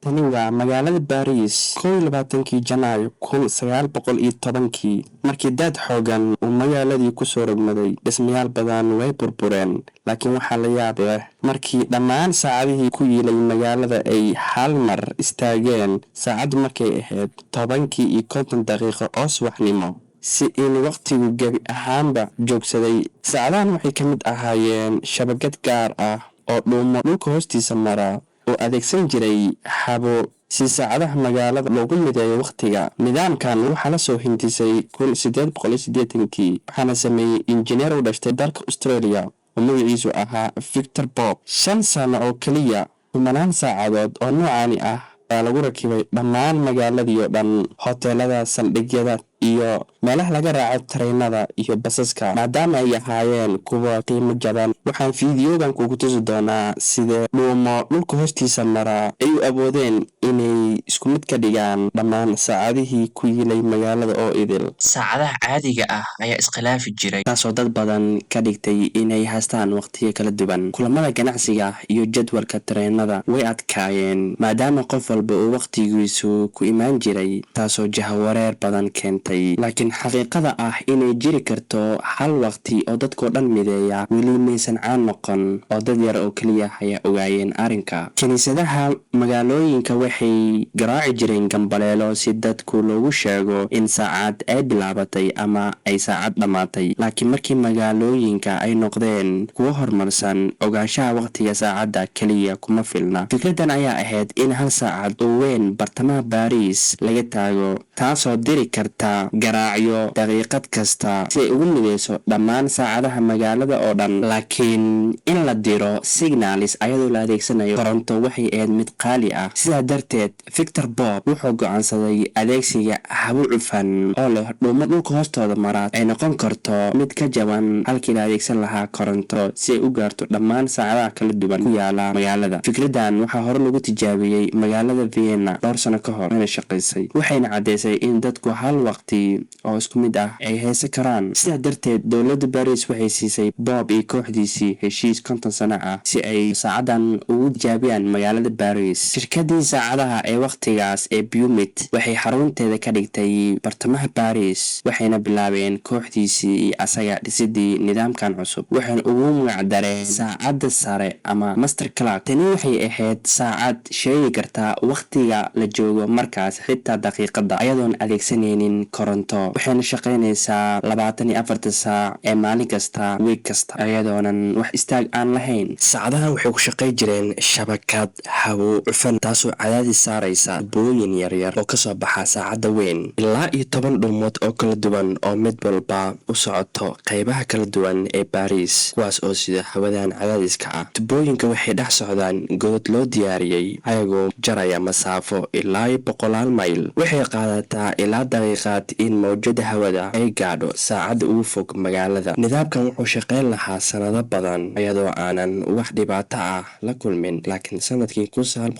Tani waa magaalada Paris 21 Janaayo 1910 markii dad xoogan uu magaaladii ku soo rogmaday. Dhismayaal badan way burbureen, laakiin waxaa la yaab leh markii dhammaan saacadihii ku yiilay magaalada ay hal mar istaageen saacadu markay ahayd 10:50 oo subaxnimo, si in waqtigu gebi ahaanba joogsaday. Saacadahan waxay ka mid ahaayeen shabakad gaar ah oo dhuumo dhulka hoostiisa mara oo adeegsan jiray habo si saacadaha magaalada loogu mideeyo waqtiga. Nidaamkan waxaa la soo hindisay 1880 waxaana sameeyey injineer u dhashtay dalka Australia oo magaciisu ahaa Victor Bob. 5 sano oo keliya, kumanaan saacadood oo noocaani ah ayaa lagu rakibay dhammaan magaaladii oo dhan, hoteelada, saldhigyada iyo meelaha laga raaco tareenada iyo basaska. Maadaama ay ahaayeen kuwa qiimo jaban, waxaan fiidiyogan kugu tusi doonaa sidee dhuumo dhulka hoostiisa mara ay u awoodeen inay isku mid ka dhigaan dhammaan saacadihii ku yiilay magaalada oo idil. Saacadaha caadiga ah ayaa iskhilaafi jiray, taasoo dad badan ka dhigtay inay haystaan waqtiyo kala duwan. Kulamada ganacsiga iyo jadwalka tareenada way adkaayeen maadaama qof walba uu waqtigiisu ku imaan jiray, taasoo jahawareer badan keentay. Laakiin xaqiiqada ah inay jiri karto hal waqti oo dadkoo dhan mideeya weli maysan caan noqon, oo dad yar oo keliya ayaa ogaayeen arrinka. Kiniisadaha magaalooyinka waxay garaaci jireen gambaleelo si dadku loogu sheego in saacad ay bilaabatay ama ay saacad dhammaatay. Laakiin markii magaalooyinka ay noqdeen kuwo horumarsan, ogaanshaha waqtiga saacadda keliya kuma filna. Fikradan ayaa ahayd in hal saacad oo weyn bartamaha Paris laga taago, taasoo diri karta garaacyo daqiiqad kasta si ay ugu mideyso dhammaan saacadaha magaalada oo dhan. Laakiin in la diro signals ayadoo la adeegsanayo koronto waxay ahayd mid qaali ah. Sidaa darteed, Victor Bob wuxuu go'aansaday adeegsiga habo cufan oo leh dhuumo dhulka hoostooda mara ay noqon karto mid ka jaban halkii la adeegsan lahaa koronto si ay u gaarto dhammaan saacadaha kala duwan ku yaala magaalada. Fikradan waxaa hore lagu tijaabiyey magaalada Vienna dhowr sano ka hor, wayna shaqaysay, waxayna caddeysay in dadku hal waqti oo isku mid ah ay haysan karaan. Sidaa darteed, dowladda Paris waxay siisay Bob iyo kooxdiisii heshiis 50 sano ah si ay saacadan ugu tijaabiyaan magaalada Paris. Shirkadii saacadaha ee waqtigaas ee Bumit waxay xarunteeda ka dhigtay bartamaha Paris, waxayna bilaabeen kooxdiisii iyo asaga dhisidii nidaamkan cusub, waxayna ugu magac dareen saacadda sare ama master clock. Tani waxay ahayd saacad sheegi karta waqtiga la joogo markaas, xitaa daqiiqada, ayadoon adeegsanaynin koronto. Waxayna shaqaynaysaa 24 saac ee maalin kasta, week kasta, ayadoonan wax istaag aan lahayn. Saacadahan waxay ku shaqay jireen shabakad hawo cufan, taasoo cadaadis saaraysa booyin yaryar oo kasoo baxa saacadda weyn. Ilaa iyo 10 dhuumood oo kala duwan oo mid walba u socoto qaybaha kala duwan ee Paris, kuwaas oo sida hawadan cadaadiska ah. Tubooyinka waxay dhex socdaan godad loo diyaariyey ayagoo jaraya masaafo ilaa 100 mayl. Waxay qaadataa ilaa daqiiqad in mawjada hawada ay gaadho saacadda ugu fog magaalada. Nidaamkan wuxuu shaqayn lahaa sanado badan iyadoo aanan wax dhibaato ah la kulmin, laakiin sanadkii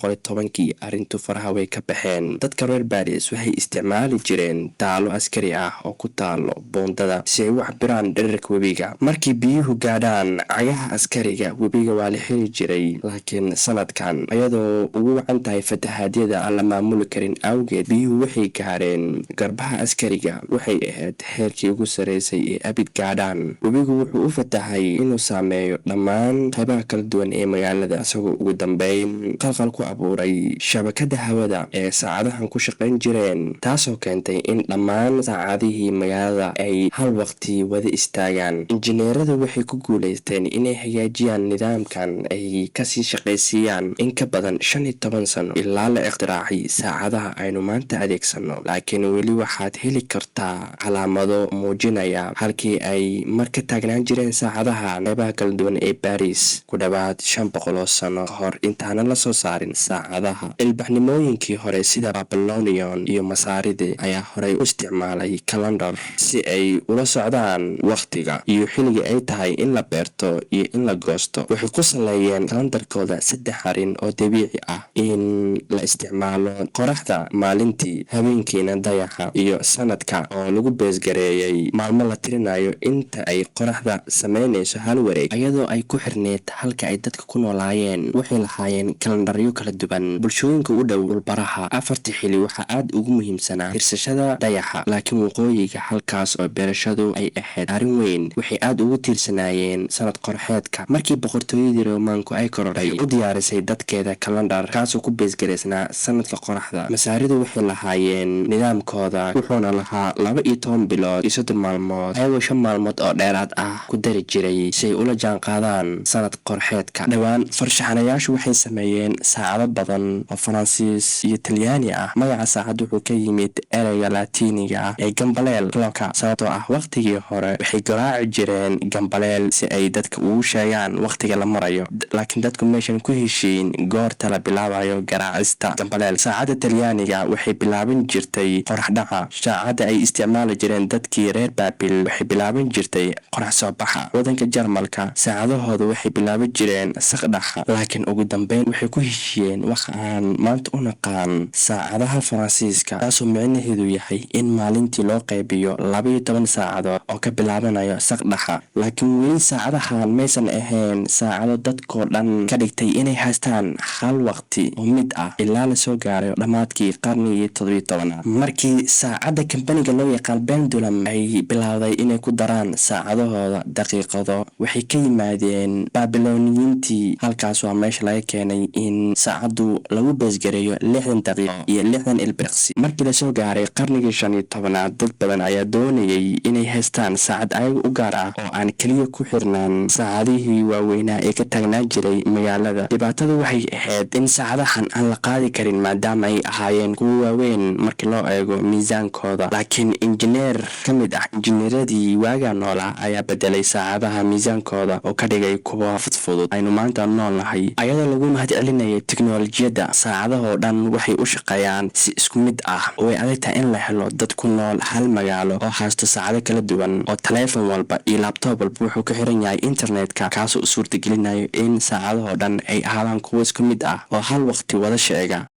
1910 arrintu faraha way ka baxeen. Dadka reer Paris waxay isticmaali jireen taalo askari ah oo ku taalo boondada si ay u cabiraan dhererka webiga. Markii biyuhu gaadhaan cagaha askariga, webiga waa la xiri jiray. Laakiin sanadkan, iyadoo ugu wacan tahay fatahaadiyada aan la maamuli karin awgeed, biyuhu waxay gaareen garbaha askariga. Waxay ahayd heerkii ugu sareysay ee abid gaadhaan. Webigu wuxuu u fatahay inuu saameeyo dhammaan qaybaha kala duwan ee magaalada, isagoo ugu dambeyn qalqal ku abuuray shabakada hawada ee saacadahan ku shaqayn jireen, taasoo keentay in dhammaan saacadihii magaalada ay hal waqti wada istaagaan. Injineeradu waxay ku guuleysteen inay hagaajiyaan nidaamkan ay kasii shaqaysiiyaan in ka badan 15 sano ilaa la ikhtiraacay saacadaha aynu maanta adeegsano. Laakiin weli waxaad heli kartaa calaamado muujinaya halkii ay mar ka taagnaan jireen saacadaha qaybaha kala duwan ee Paris ku dhawaad 500 sano ka hor intaanan la soo saarin saacadaha. Ilbaxnimooyin bulshooyinkii hore sida Babylonian iyo Masaaride ayaa horey u isticmaalay calendar si ay ula socdaan waqtiga iyo xilliga ay tahay in la beerto iyo in la goosto. waxay ku saleeyeen kalandarkooda 3 arrin oo dabiici ah: in la isticmaalo qoraxda maalintii, habeenkiina dayaxa, iyo sanadka oo lagu beesgareeyay maalmo la tirinayo inta ay qoraxda sameynayso hal wareeg, iyadoo ay ku xirneed halka ay dadka ku noolaayeen. waxay lahaayeen kalandaryo kala duwan. bulshooyinka u dhow dhulbaraha, 4 xili waxaa aad ugu muhiimsanaa tirsashada dayaxa, laakiin waqooyiga, halkaas oo beerashadu ay ahayd arrin weyn, waxay aad ugu tiirsanaayeen sanad qorxeedka. markii boqortooyadii Roomaanku ay korodhay, u diyaarisay dadkeeda kalandar kaasoo ku beesgareysnaa sanadka qoraxda. Masaaridu waxay lahaayeen nidaamkooda, wuxuuna lahaa 12 bilood iyo 30 maalmood, ayagoo 5 maalmood oo dheeraad ah ku dari jiray si ay ula jaanqaadaan sanad qorxeedka. dhowaan farshaxanayaashu waxay sameeyeen saacado badan oo Faransiis iyo Talyaani ah. magaca saacad wuxuu ka yimid ereyga Laatiiniga ah ee gambaleel clock, sababtoo ah waqtigii hore waxay garaaci jireen gambaleel si ay dadka ugu sheegaan waqtiga la marayo, laakiin dadku meeshan ku heshiin goorta la bilaabayo garaacista gambaleel. saacada Talyaaniga waxay bilaaban jirtay qorax dhaca. saacada ay isticmaali jireen dadkii reer Baabil waxay bilaaban jirtay qorax soo baxa. wadanka Jarmalka saacadahooda waxay bilaaban jireen saqdhaxa, laakiin ugu dambeyn waxay ku heshiiyeen wax aan maanta u naqaan saacadaha Faransiiska, taasoo micnaheedu yahay in maalintii loo qaybiyo 12 saacadood oo ka bilaabanayo saqdhaxa. laakiin weli saacadahan maysan ahayn saacado dadkoo dhan ka dhigtay inay haystaan hal waqti oo mid ah ilaa la soo gaaray dhammaadkii qarnigii 17aad, markii saacada kambaniga loo yaqaan pendulum ay bilowday inay ku daraan saacadahooda daqiiqado. waxay ka yimaadeen Babiloniyiintii, halkaas waa meesha laga keenay in saacadu lagu beesgareeyo 60 daqiiqo iyo 60 ilbiriqsi. markii la soo gaaray qarnigii 15aad, dad badan ayaa doonayay inay haystaan saacad ayaga u gaar ah oo aan keliya ku xirnaan saacadihii waaweynaa ee ka taagnaa jiray magaalada. dhibaatadu waxay ahayd in saacadahan aan la qaadi karin maadaama ay ahaayeen kuwo waaweyn markii loo eego miisaankooda, laakiin injineer ka mid ah injineeradii waagaa noolaa ayaa bedelay saacadaha miisaankooda oo ka dhigay kuwa fudfudud aynu maanta nool nahay. ayadoo lagu mahad celinayay tiknoolajiyadda, saacadahoo dhan waxay u shaqeeyaan si isku mid ah. way adagtahay in la helo dad ku nool hal magaalo oo haysto saacado kala duwan, oo taleefon walba iyo labtoob walba wuxuu ku xiran yahay internetka, kaasoo u suurtagelinayo in saacadahoo dhan ay ahaadaan kuwo isku mid ah oo hal waqti wada sheega.